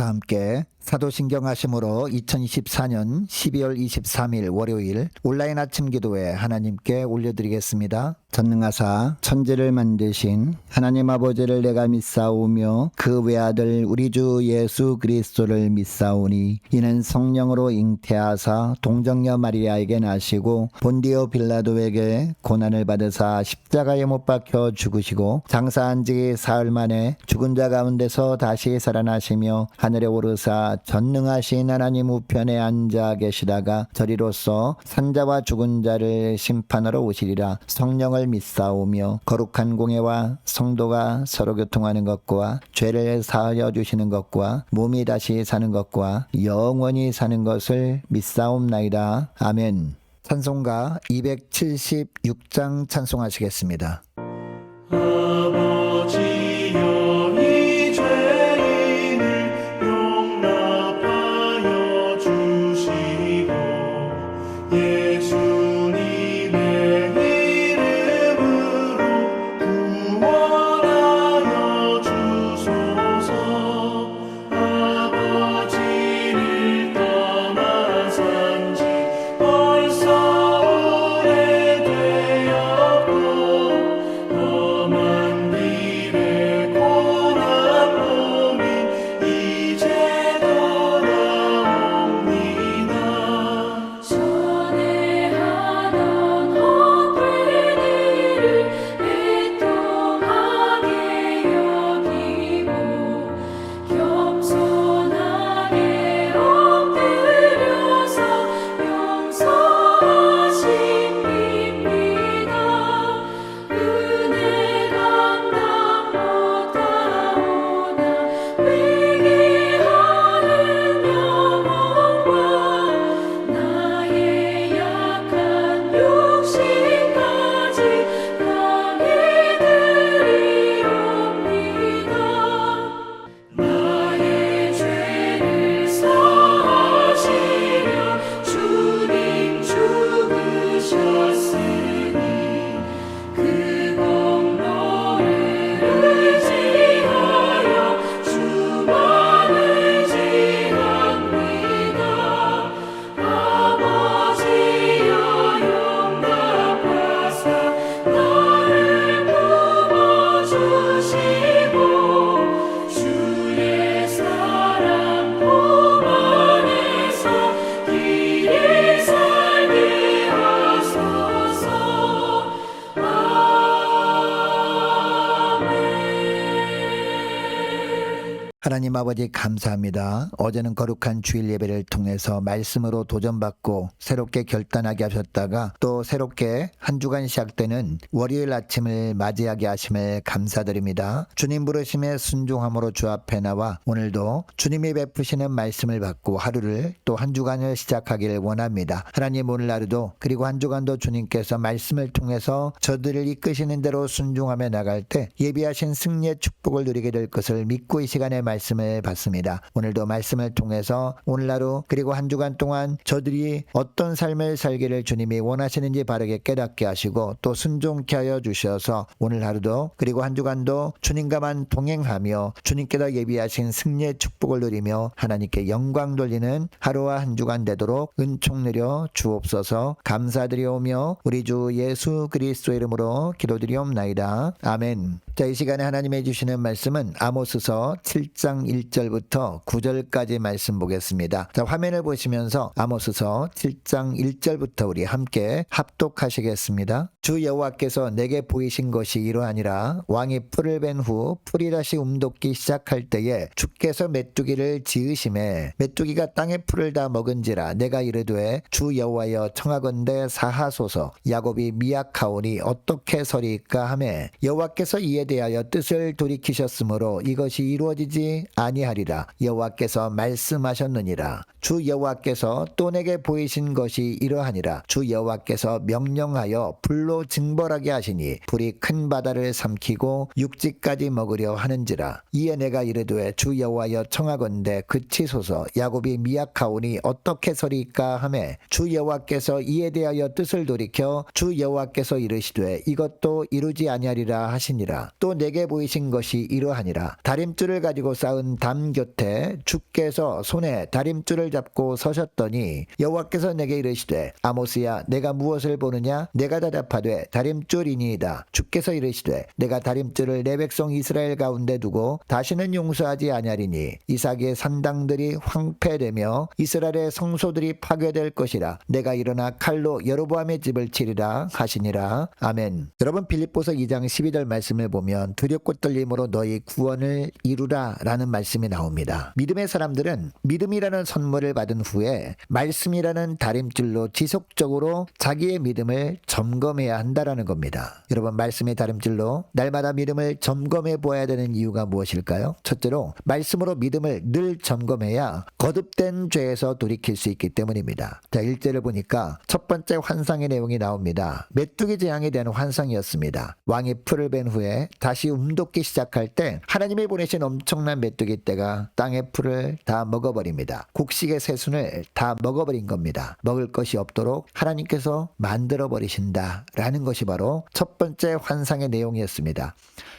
다 함께 사도신경 하심으로 2024년 12월 23일 월요일 온라인 아침 기도회 하나님께 올려드리겠습니다. 전능하사 천지를 만드신 하나님 아버지를 내가 믿사오며 그 외아들 우리 주 예수 그리스도를 믿사오니 이는 성령으로 잉태하사 동정녀 마리아에게 나시고 본디오 빌라도에게 고난을 받으사 십자가에 못 박혀 죽으시고 장사한 지 사흘 만에 죽은 자 가운데서 다시 살아나시며 하늘에 오르사 전능하신 하나님 우편에 앉아 계시다가 저리로서 산자와 죽은 자를 심판하러 오시리라. 성령을 믿사오며 거룩한 공예와 성도가 서로 교통하는 것과 죄를 사하여 주시는 것과 몸이 다시 사는 것과 영원히 사는 것을 믿사옵나이다. 아멘. 찬송가 276장 찬송하시겠습니다. 아버지여 이 죄인을 용납하여 주시고 예수님의 이름으로 구원하여 주소서. 아버지를 떠나산 지 벌써 오래되었고 험한 길에 고난 몸이 이제 돌아옵니다. 전에 하던 헛된 일을 애통하게 여기고 겸손하게 엎드려서 용서하십니다. 은혜 감당 못하오나 회개하는 영혼과 나의 약한 육신까지 강히 드리옵니다. 나의 죄를 사하시려 주님 죽으셨으니 그 공로를 의지하여 주만 의지합니다. 아버지여 용납하사 나를 품어주시고 주의 사랑 품 안에서 길이 살게 하소서. 아멘. 하나님 아버지 감사합니다. 어제는 거룩한 주일 예배를 통해서 말씀으로 도전받고 새롭게 결단하게 하셨다가 또 새롭게 한 주간 시작되는 월요일 아침을 맞이하게 하심을 감사드립니다. 주님 부르심에 순종함으로 주 앞에 나와 오늘도 주님이 베푸시는 말씀을 받고 하루를 또 한 주간을 시작하기를 원합니다. 하나님 오늘 하루도 그리고 한 주간도 주님께서 말씀을 통해서 저들을 이끄시는 대로 순종하며 나갈 때 예비하신 승리의 축복을 누리게 될 것을 믿고 이 시간에 말씀을 받습니다. 오늘도 말씀을 통해서 오늘 하루 그리고 한 주간 동안 저들이 어떤 삶을 살기를 주님이 원하시는지 바르게 깨닫게 하시고 또 순종케 하여 주셔서 오늘 하루도 그리고 한 주간도 주님과만 동행하며 주님께서 예비하신 승리의 축복을 누리며 하나님께 영광 돌리는 하루와 한 주간 되도록 은총 누려 주옵소서. 감사드리오며 우리 주 예수 그리스도 이름으로 기도드리옵나이다. 아멘. 자, 이 시간에 하나님이 주시는 말씀은 아모스서 7장 1절부터 9절까지 말씀 보겠습니다. 자, 화면을 보시면서 아모스서 7장 1절부터 우리 함께 합독하시겠습니다. 주 여호와께서 내게 보이신 것이 이러하니라. 왕이 풀을 벤 후 풀이 다시 움돋기 시작할 때에 주께서 메뚜기를 지으심에 메뚜기가 땅의 풀을 다 먹은지라. 내가 이르되 주 여호와여 청하건대 사하소서. 야곱이 미약하오니 어떻게 서리까 하매 여호와께서 이에 대하여 뜻을 돌이키셨으므로 이것이 이루어지지 아니하리라. 여호와께서 말씀하셨느니라. 주 여호와께서 또 내게 보이신 것이 이러하니라. 주 여호와께서 명령하여 불로 징벌하게 하시니 불이 큰 바다를 삼키고 육지까지 먹으려 하는지라. 이에 내가 이르되 주 여호와여 청하건대 그치소서. 야곱이 미약하오니 어떻게 서리까 하매 주 여호와께서 이에 대하여 뜻을 돌이켜 주 여호와께서 이르시되 이것도 이루지 아니하리라 하시니라. 또 내게 보이신 것이 이러하니라. 다림줄을 가지고 쌓은 큰 담 곁에 주께서 손에 다림줄을 잡고 서셨더니 여호와께서 내게 이르시되 아모스야 내가 무엇을 보느냐? 내가 대답하되 다림줄이니이다. 주께서 이르시되 내가 다림줄을 내 백성 이스라엘 가운데 두고 다시는 용서하지 아니하리니 이삭의 산당들이 황폐되며 이스라엘의 성소들이 파괴될 것이라. 내가 일어나 칼로 여로보암의 집을 치리라 하시니라. 아멘. 여러분, 빌립보서 2장 12절 말씀을 보면 두렵고 떨림으로 너희 구원을 이루라 라는 말씀이 나옵니다. 믿음의 사람들은 믿음이라는 선물을 받은 후에 말씀이라는 다림줄로 지속적으로 자기의 믿음을 점검해야 한다라는 겁니다. 여러분, 말씀의 다림줄로 날마다 믿음을 점검해 보아야 되는 이유가 무엇일까요? 첫째로 말씀으로 믿음을 늘 점검해야 거듭된 죄에서 돌이킬 수 있기 때문입니다. 자, 1절을 보니까 첫 번째 환상의 내용이 나옵니다. 메뚜기 재앙에 대한 환상이었습니다. 왕이 풀을 벤 후에 다시 움돋기 시작할 때 하나님이 보내신 엄청난 메뚜기 떼가 땅의 풀을 다 먹어버립니다. 곡식의 새순을 다 먹어버린 겁니다. 먹을 것이 없도록 하나님께서 만들어버리신다라는 것이 바로 첫 번째 환상의 내용이었습니다.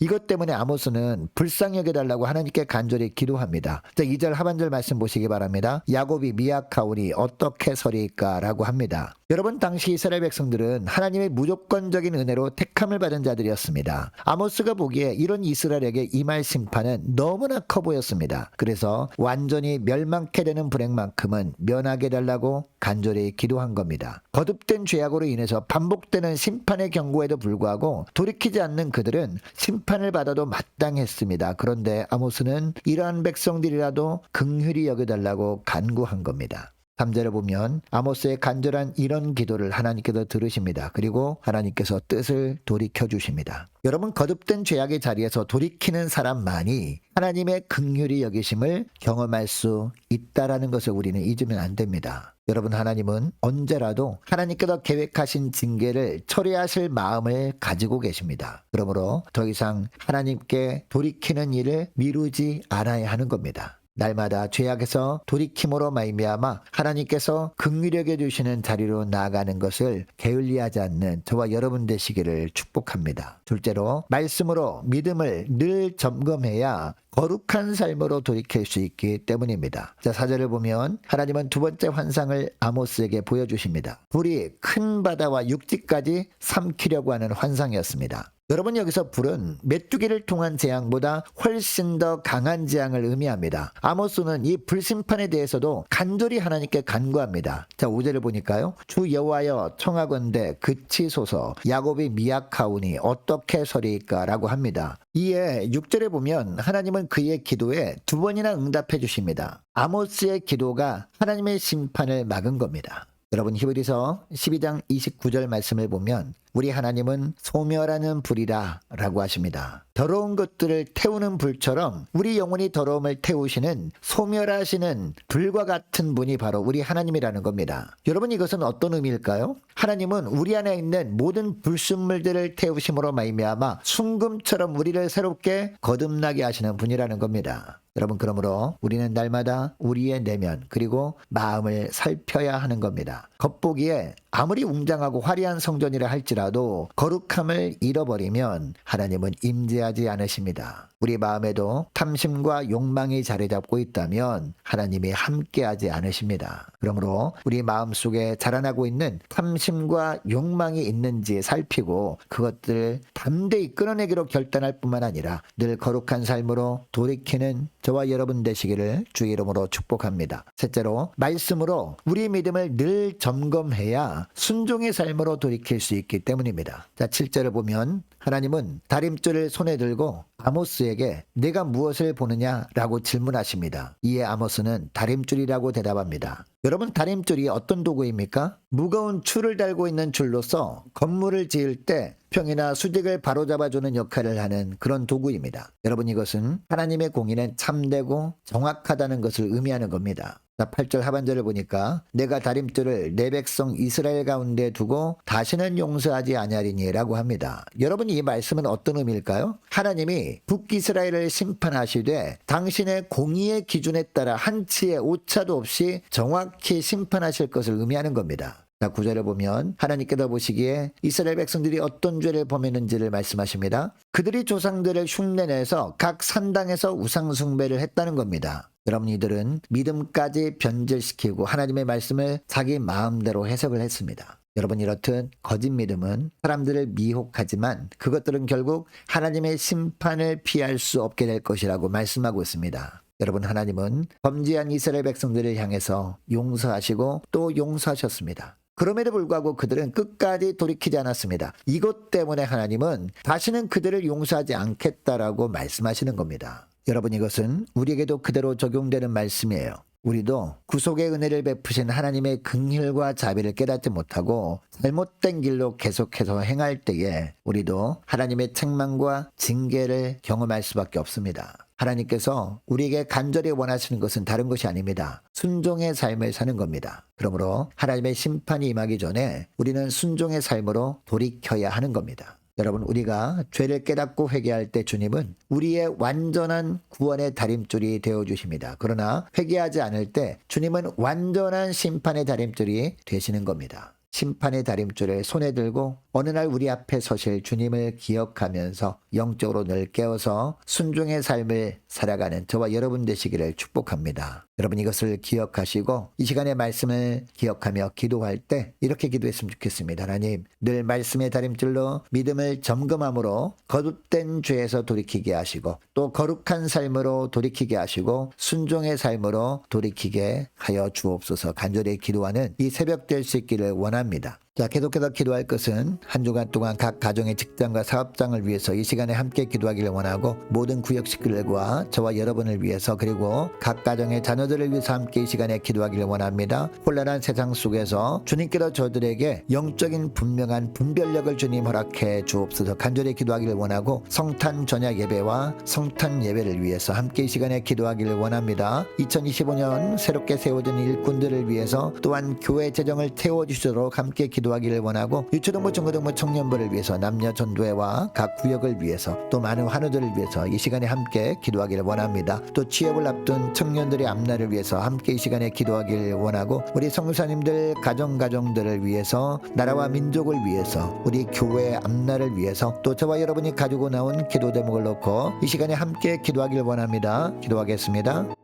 이것 때문에 아모스는 불쌍히 여겨달라고 하나님께 간절히 기도합니다. 자, 2절 하반절 말씀 보시기 바랍니다. 야곱이 미약하오니 어떻게 서리까 라고 합니다. 여러분, 당시 이스라엘 백성들은 하나님의 무조건적인 은혜로 택함을 받은 자들이었습니다. 아모스가 보기에 이런 이스라엘에게 임할 심판은 너무나 커 보였습니다. 그래서 완전히 멸망케 되는 불행만큼은 면하게 해달라고 간절히 기도한 겁니다. 거듭된 죄악으로 인해서 반복되는 심판의 경고에도 불구하고 돌이키지 않는 그들은 심판을 받아도 마땅했습니다. 그런데 아모스는 이러한 백성들이라도 긍휼히 여겨달라고 간구한 겁니다. 3절을 보면 아모스의 간절한 이런 기도를 하나님께서 들으십니다. 그리고 하나님께서 뜻을 돌이켜 주십니다. 여러분, 거듭된 죄악의 자리에서 돌이키는 사람만이 하나님의 긍휼히 여기심을 경험할 수 있다라는 것을 우리는 잊으면 안 됩니다. 여러분, 하나님은 언제라도 하나님께서 계획하신 징계를 처리하실 마음을 가지고 계십니다. 그러므로 더 이상 하나님께 돌이키는 일을 미루지 않아야 하는 겁니다. 날마다 죄악에서 돌이킴으로 말미암아 하나님께서 긍휼히 여겨 주시는 자리로 나아가는 것을 게을리하지 않는 저와 여러분 되시기를 축복합니다. 둘째로 말씀으로 믿음을 늘 점검해야 거룩한 삶으로 돌이킬 수 있기 때문입니다. 자, 4절을 보면 하나님은 두 번째 환상을 아모스에게 보여주십니다. 불이 큰 바다와 육지까지 삼키려고 하는 환상이었습니다. 여러분, 여기서 불은 메뚜기를 통한 재앙보다 훨씬 더 강한 재앙을 의미합니다. 아모스는 이 불심판에 대해서도 간절히 하나님께 간구합니다. 자, 5절을 보니까요. 주 여호와여 청하건대 그치소서 야곱이 미약하오니 어떻게 서리까 라고 합니다. 이에 6절에 보면 하나님은 그의 기도에 두 번이나 응답해 주십니다. 아모스의 기도가 하나님의 심판을 막은 겁니다. 여러분, 히브리서 12장 29절 말씀을 보면 우리 하나님은 소멸하는 불이라 라고 하십니다. 더러운 것들을 태우는 불처럼 우리 영혼이 더러움을 태우시는 소멸하시는 불과 같은 분이 바로 우리 하나님이라는 겁니다. 여러분, 이것은 어떤 의미일까요? 하나님은 우리 안에 있는 모든 불순물들을 태우심으로 말미암아 순금처럼 우리를 새롭게 거듭나게 하시는 분이라는 겁니다. 여러분, 그러므로 우리는 날마다 우리의 내면 그리고 마음을 살펴야 하는 겁니다. 겉보기에 아무리 웅장하고 화려한 성전이라 할지라도 거룩함을 잃어버리면 하나님은 임재하지 않으십니다. 우리 마음에도 탐심과 욕망이 자리 잡고 있다면 하나님이 함께하지 않으십니다. 그러므로 우리 마음속에 자라나고 있는 탐심과 욕망이 있는지 살피고 그것들을 담대히 끊어내기로 결단할 뿐만 아니라 늘 거룩한 삶으로 돌이키는 저와 여러분 되시기를 주의 이름으로 축복합니다. 셋째로 말씀으로 우리 믿음을 늘 점검해야 순종의 삶으로 돌이킬 수 있기 때문입니다. 자, 7절을 보면 하나님은 다림줄을 손에 들고 아모스에게 내가 무엇을 보느냐라고 질문하십니다. 이에 아모스는 다림줄이라고 대답합니다. 여러분, 다림줄이 어떤 도구입니까? 무거운 줄을 달고 있는 줄로서 건물을 지을 때 평이나 수직을 바로잡아주는 역할을 하는 그런 도구입니다. 여러분, 이것은 하나님의 공의는 참되고 정확하다는 것을 의미하는 겁니다. 자, 8절 하반절을 보니까 내가 다림줄을 내 백성 이스라엘 가운데 두고 다시는 용서하지 아니하리니 라고 합니다. 여러분, 이 말씀은 어떤 의미일까요? 하나님이 북이스라엘을 심판하시되 당신의 공의의 기준에 따라 한치의 오차도 없이 정확히 심판하실 것을 의미하는 겁니다. 자, 9절을 보면 하나님께서 보시기에 이스라엘 백성들이 어떤 죄를 범했는지를 말씀하십니다. 그들이 조상들을 흉내내서 각 산당에서 우상 숭배를 했다는 겁니다. 여러분, 이들은 믿음까지 변질시키고 하나님의 말씀을 자기 마음대로 해석을 했습니다. 여러분, 이렇듯 거짓 믿음은 사람들을 미혹하지만 그것들은 결국 하나님의 심판을 피할 수 없게 될 것이라고 말씀하고 있습니다. 여러분, 하나님은 범죄한 이스라엘 백성들을 향해서 용서하시고 또 용서하셨습니다. 그럼에도 불구하고 그들은 끝까지 돌이키지 않았습니다. 이것 때문에 하나님은 다시는 그들을 용서하지 않겠다라고 말씀하시는 겁니다. 여러분, 이것은 우리에게도 그대로 적용되는 말씀이에요. 우리도 구속의 은혜를 베푸신 하나님의 긍휼과 자비를 깨닫지 못하고 잘못된 길로 계속해서 행할 때에 우리도 하나님의 책망과 징계를 경험할 수밖에 없습니다. 하나님께서 우리에게 간절히 원하시는 것은 다른 것이 아닙니다. 순종의 삶을 사는 겁니다. 그러므로 하나님의 심판이 임하기 전에 우리는 순종의 삶으로 돌이켜야 하는 겁니다. 여러분, 우리가 죄를 깨닫고 회개할 때 주님은 우리의 완전한 구원의 다림줄이 되어주십니다. 그러나 회개하지 않을 때 주님은 완전한 심판의 다림줄이 되시는 겁니다. 심판의 다림줄을 손에 들고 어느 날 우리 앞에 서실 주님을 기억하면서 영적으로 늘 깨어서 순종의 삶을 살아가는 저와 여러분 되시기를 축복합니다. 여러분, 이것을 기억하시고 이 시간의 말씀을 기억하며 기도할 때 이렇게 기도했으면 좋겠습니다. 하나님, 늘 말씀의 다림줄로 믿음을 점검함으로 거듭된 죄에서 돌이키게 하시고 또 거룩한 삶으로 돌이키게 하시고 순종의 삶으로 돌이키게 하여 주옵소서. 간절히 기도하는 이 새벽 될 수 있기를 원합니다. 자, 계속해서 기도할 것은 한 주간 동안 각 가정의 직장과 사업장을 위해서 이 시간에 함께 기도하기를 원하고 모든 구역 식구들과 저와 여러분을 위해서 그리고 각 가정의 자녀들을 위해서 함께 이 시간에 기도하기를 원합니다. 혼란한 세상 속에서 주님께서 저들에게 영적인 분명한 분별력을 주님 허락해 주옵소서. 간절히 기도하기를 원하고 성탄 전야 예배와 성탄 예배를 위해서 함께 이 시간에 기도하기를 원합니다. 2025년 새롭게 세워진 일꾼들을 위해서 또한 교회 재정을 채워주시도록 함께 기도하기를 원하고 유초등부 중고등부 청년부를 위해서 남녀 전도회와 각 구역을 위해서 또 많은 환우들을 위해서 이 시간에 함께 기도하기를 원합니다. 또 취업을 앞둔 청년들의 앞날을 위해서 함께 이 시간에 기도하기를 원하고 우리 성도사님들 가정들을 위해서 나라와 민족을 위해서 우리 교회의 앞날을 위해서 또 저와 여러분이 가지고 나온 기도 제목을 놓고 이 시간에 함께 기도하기를 원합니다. 기도하겠습니다.